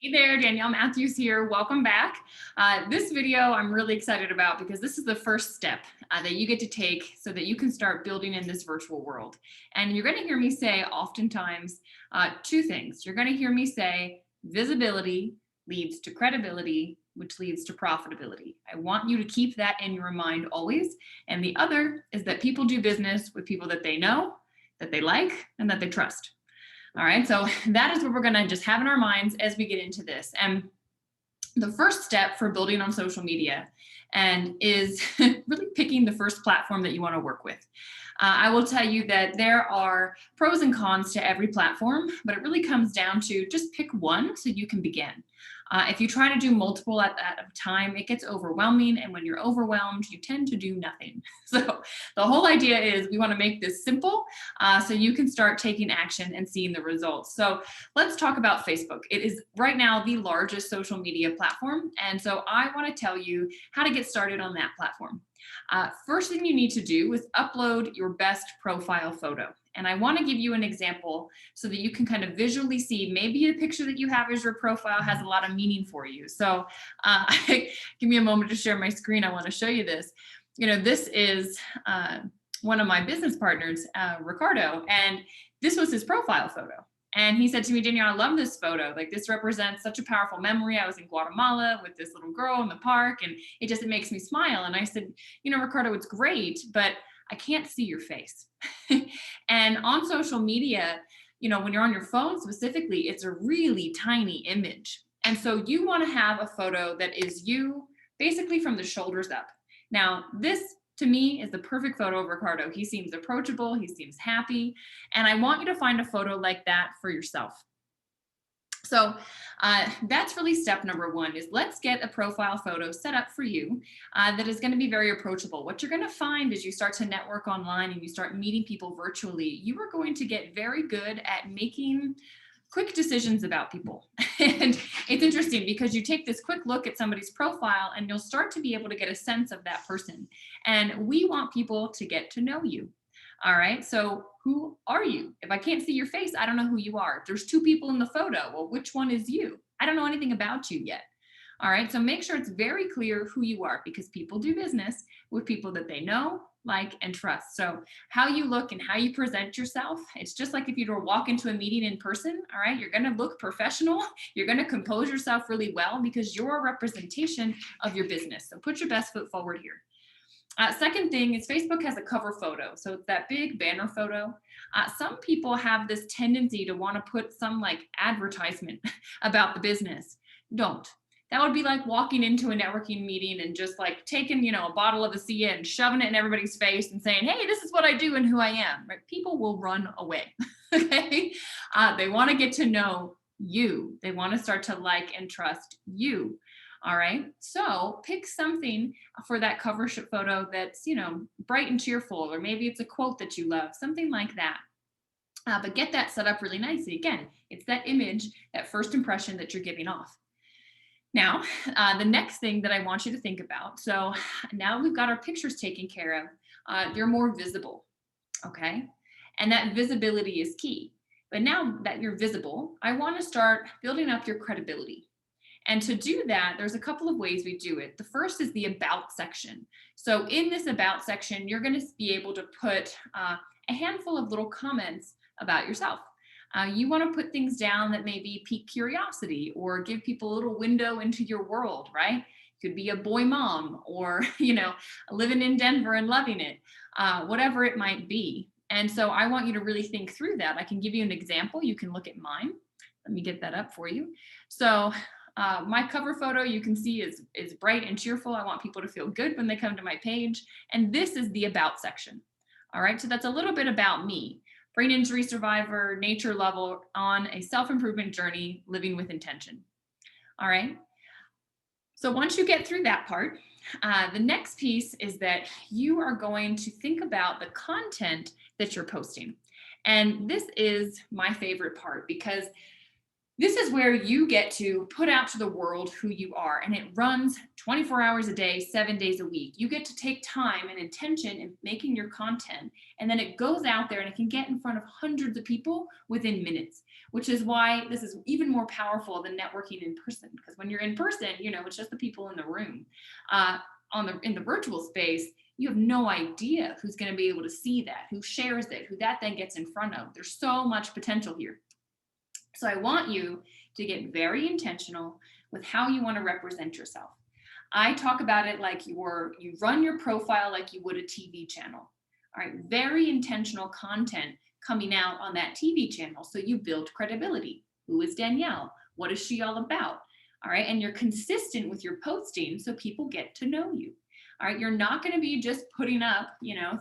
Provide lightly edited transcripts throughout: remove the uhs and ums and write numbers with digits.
Hey there, Danielle Matthews here. Welcome back. This video I'm really excited about because this is the first step that you get to take so that you can start building in this virtual world. And you're going to hear me say oftentimes two things. You're going to hear me say visibility leads to credibility, which leads to profitability. I want you to keep that in your mind always. And the other is that people do business with people that they know, that they like, and that they trust. All right, so that is what we're gonna just have in our minds as we get into this. And the first step for building on social media and is really picking the first platform that you want to work with. I will tell you that there are pros and cons to every platform, but it really comes down to just pick one so you can begin. If you try to do multiple at a time, it gets overwhelming. And when you're overwhelmed, you tend to do nothing. So the whole idea is we want to make this simple so you can start taking action and seeing the results. So let's talk about Facebook. It is right now the largest social media platform. And so I want to tell you how to get started on that platform. First thing you need to do is upload your best profile photo. And I want to give you an example so that you can kind of visually see maybe a picture that you have as your profile has a lot of meaning for you. So give me a moment to share my screen. I want to show you this. This is one of my business partners, Ricardo, and this was his profile photo. And he said to me, Danielle, I love this photo. Like, this represents such a powerful memory. I was in Guatemala with this little girl in the park, and it makes me smile. And I said, Ricardo, it's great, but I can't see your face. And on social media, when you're on your phone specifically, it's a really tiny image. And so you want to have a photo that is you basically from the shoulders up. Now, this to me is the perfect photo of Ricardo. He seems approachable, he seems happy, and I want you to find a photo like that for yourself. So that's really step number one is let's get a profile photo set up for you that is going to be very approachable. What you're going to find as you start to network online and you start meeting people virtually, you are going to get very good at making quick decisions about people. And it's interesting because you take this quick look at somebody's profile and you'll start to be able to get a sense of that person. And we want people to get to know you. All right. So who are you? If I can't see your face, I don't know who you are. If there's two people in the photo, well, which one is you? I don't know anything about you yet. All right. So make sure it's very clear who you are because people do business with people that they know, like, and trust. So how you look and how you present yourself, it's just like if you were to walk into a meeting in person. All right. You're going to look professional. You're going to compose yourself really well because you're a representation of your business. So put your best foot forward here. Second thing is Facebook has a cover photo. So it's that big banner photo. Some people have this tendency to want to put some like advertisement about the business. Don't. That would be like walking into a networking meeting and just like taking, a bottle of ASEA and shoving it in everybody's face and saying, hey, this is what I do and who I am. Right? People will run away. Okay. They want to get to know you. They want to start to like and trust you. All right. So pick something for that cover photo that's, bright and cheerful, or maybe it's a quote that you love, something like that. But get that set up really nicely. Again, it's that image, that first impression that you're giving off. Now, the next thing that I want you to think about. So now we've got our pictures taken care of. They're more visible. Okay. And that visibility is key. But now that you're visible, I want to start building up your credibility. And to do that, there's a couple of ways we do it. The first is the about section. So in this about section, you're going to be able to put a handful of little comments about yourself. You want to put things down that maybe pique curiosity or give people a little window into your world, right? Could be a boy mom or, living in Denver and loving it, whatever it might be. And so I want you to really think through that. I can give you an example. You can look at mine. Let me get that up for you. So my cover photo you can see is bright and cheerful. I want people to feel good when they come to my page. And this is the about section. All right, so that's a little bit about me. Brain injury survivor, nature lover on a self-improvement journey, living with intention. All right. So once you get through that part, the next piece is that you are going to think about the content that you're posting. And this is my favorite part because this is where you get to put out to the world who you are, and it runs 24 hours a day, 7 days a week. You get to take time and intention in making your content, and then it goes out there and it can get in front of hundreds of people within minutes. which is why this is even more powerful than networking in person. Because when you're in person, it's just the people in the room. In the virtual space, you have no idea who's going to be able to see that, who shares it, who that then gets in front of. There's so much potential here. So I want you to get very intentional with how you want to represent yourself. I talk about it like you run your profile like you would a TV channel. All right, very intentional content coming out on that TV channel. So you build credibility. Who is Danielle? What is she all about? All right, and you're consistent with your posting so people get to know you. All right, you're not going to be just putting up,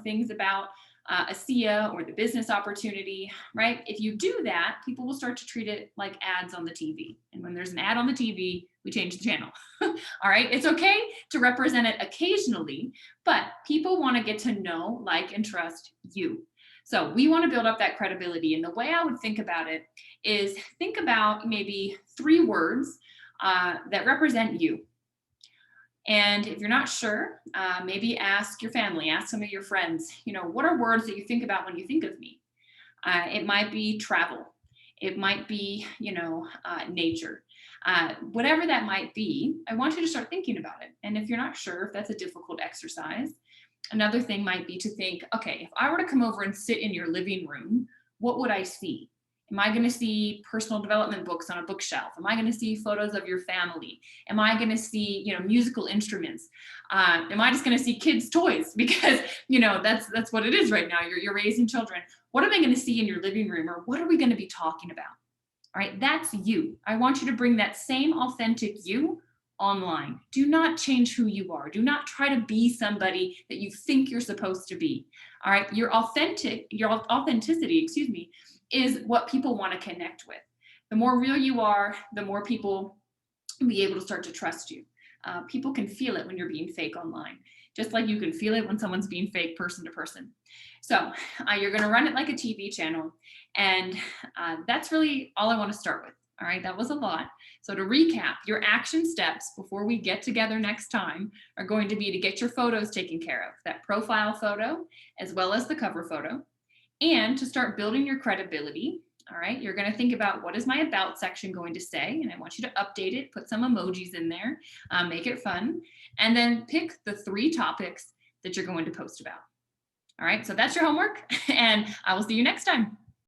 things about ASEA or the business opportunity, right? If you do that, people will start to treat it like ads on the TV. And when there's an ad on the TV, we change the channel. All right, it's okay to represent it occasionally, but people want to get to know, like, and trust you. So we want to build up that credibility. And the way I would think about it is think about maybe 3 words that represent you. And if you're not sure, maybe ask your family, ask some of your friends, what are words that you think about when you think of me? It might be travel. It might be, nature. Whatever that might be, I want you to start thinking about it. And if you're not sure if that's a difficult exercise, another thing might be to think, okay, if I were to come over and sit in your living room, what would I see? Am I going to see personal development books on a bookshelf? Am I going to see photos of your family? Am I going to see, musical instruments? Am I just going to see kids' toys? Because, that's what it is right now. You're raising children. What am I going to see in your living room? Or what are we going to be talking about? All right, that's you. I want you to bring that same authentic you online. Do not change who you are. Do not try to be somebody that you think you're supposed to be. All right, your authenticity, is what people want to connect with. The more real you are, the more people will be able to start to trust you. People can feel it when you're being fake online, just like you can feel it when someone's being fake person to person. So you're going to run it like a TV channel. And that's really all I want to start with. All right, that was a lot. So to recap, your action steps before we get together next time are going to be to get your photos taken care of, that profile photo, as well as the cover photo. And to start building your credibility, all right, you're going to think about what is my about section going to say, and I want you to update it, put some emojis in there, make it fun, and then pick the 3 topics that you're going to post about. All right, so that's your homework, and I will see you next time.